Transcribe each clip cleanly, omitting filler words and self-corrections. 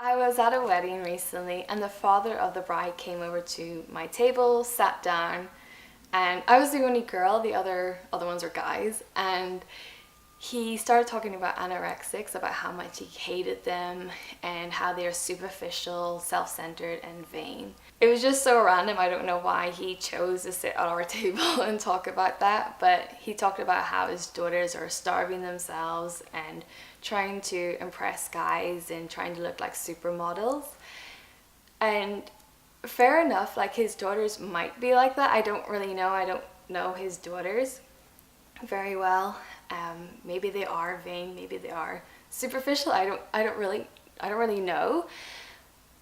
I was at a wedding recently and the father of the bride came over to my table, sat down, and I was the only girl, the other ones were guys, and he started talking about anorexics, about how much he hated them and how they are superficial, self-centered and vain. It was just so random. I don't know why he chose to sit at our table and talk about that, but he talked about how his daughters are starving themselves and trying to impress guys and trying to look like supermodels. And fair enough, like his daughters might be like that. I don't really know. I don't know his daughters very well. Maybe they are vain, maybe they are superficial. I don't really know.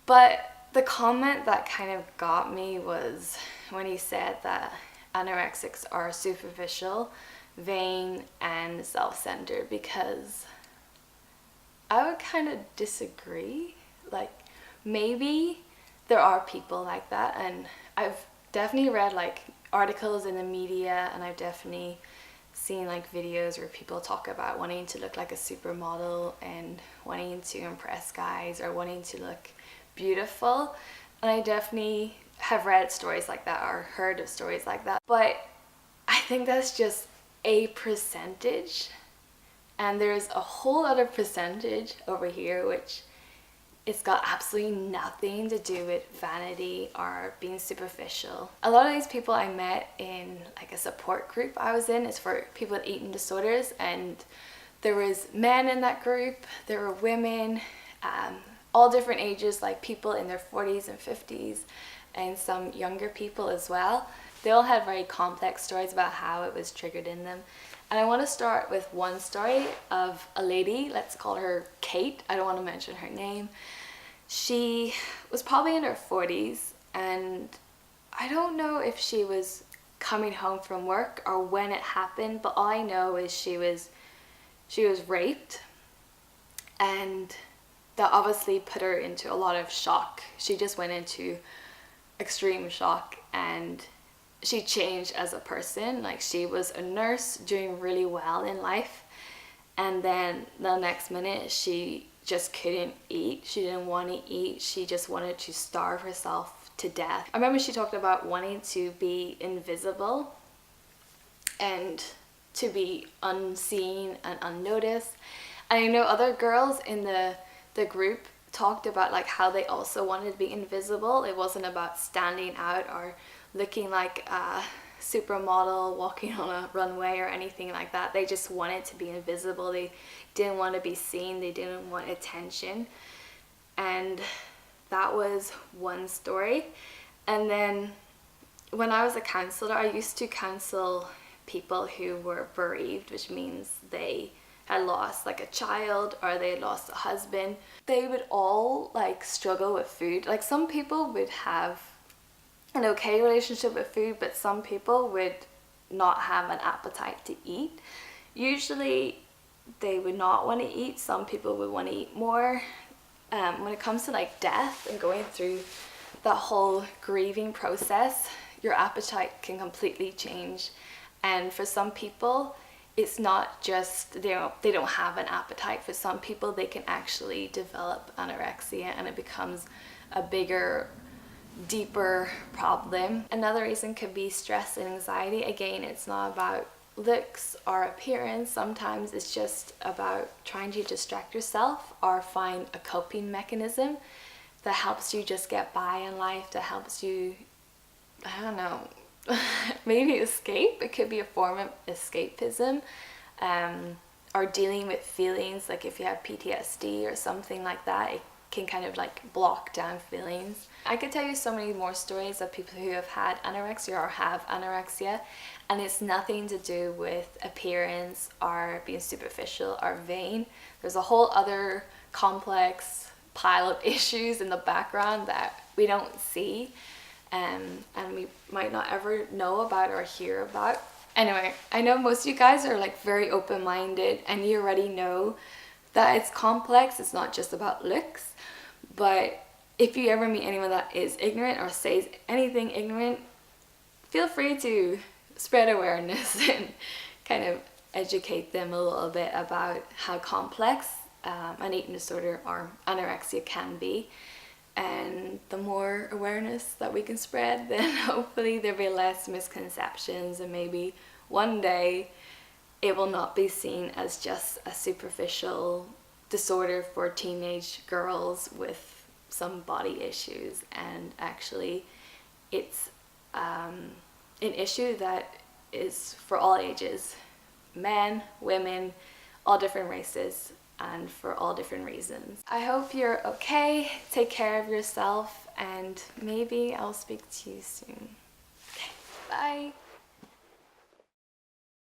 But the comment that kind of got me was when he said that anorexics are superficial, vain, and self-centered, because I would kind of disagree. Like, maybe there are people like that, and I've definitely read like articles in the media, and I've definitely seen like videos where people talk about wanting to look like a supermodel and wanting to impress guys or wanting to look beautiful, and I definitely have read stories like that or heard of stories like that, but I think that's just a percentage, and there's a whole other percentage over here which it's got absolutely nothing to do with vanity or being superficial. A lot of these people I met in like a support group I was in is for people with eating disorders, and there was men in that group, there were women, all different ages, like people in their 40s and 50s and some younger people as well. They all had very complex stories about how it was triggered in them. And I want to start with one story of a lady, let's call her Kate, I don't want to mention her name. She was probably in her 40s, and I don't know if she was coming home from work or when it happened, but all I know is she was raped, and that obviously put her into a lot of shock. She just went into extreme shock, and she changed as a person. Like, she was a nurse doing really well in life, and then the next minute she just couldn't eat. She didn't want to eat. She just wanted to starve herself to death. I remember she talked about wanting to be invisible and to be unseen and unnoticed. And I know other girls in the group talked about like how they also wanted to be invisible. It wasn't about standing out or looking like a supermodel walking on a runway or anything like that. They just wanted to be invisible. They didn't want to be seen. They didn't want attention. And that was one story. And then when I was a counselor, I used to counsel people who were bereaved, which means they had lost like a child or they had lost a husband. They would all like struggle with food. Like, some people would have an okay relationship with food, but some people would not have an appetite to eat. Usually they would not want to eat. Some people would want to eat more. When it comes to like death and going through that whole grieving process, your appetite can completely change. And for some people, it's not just they don't have an appetite. For some people, they can actually develop anorexia, and it becomes a bigger, deeper problem. Another reason could be stress and anxiety. Again, it's not about looks or appearance. Sometimes it's just about trying to distract yourself or find a coping mechanism that helps you just get by in life, that helps you, I don't know, maybe escape. It could be a form of escapism, or dealing with feelings. Like if you have PTSD or something like that, it can kind of like block down feelings. I could tell you so many more stories of people who have had anorexia or have anorexia, and it's nothing to do with appearance or being superficial or vain. There's a whole other complex pile of issues in the background that we don't see, and we might not ever know about or hear about. Anyway, I know most of you guys are like very open-minded, and you already know that it's complex. It's not just about looks. But if you ever meet anyone that is ignorant or says anything ignorant, feel free to spread awareness and kind of educate them a little bit about how complex an eating disorder or anorexia can be. And the more awareness that we can spread, then hopefully there'll be less misconceptions, and maybe one day it will not be seen as just a superficial disorder for teenage girls with some body issues, and actually it's an issue that is for all ages, men, women, all different races, and for all different reasons. I hope you're okay, take care of yourself, and maybe I'll speak to you soon. Okay, bye!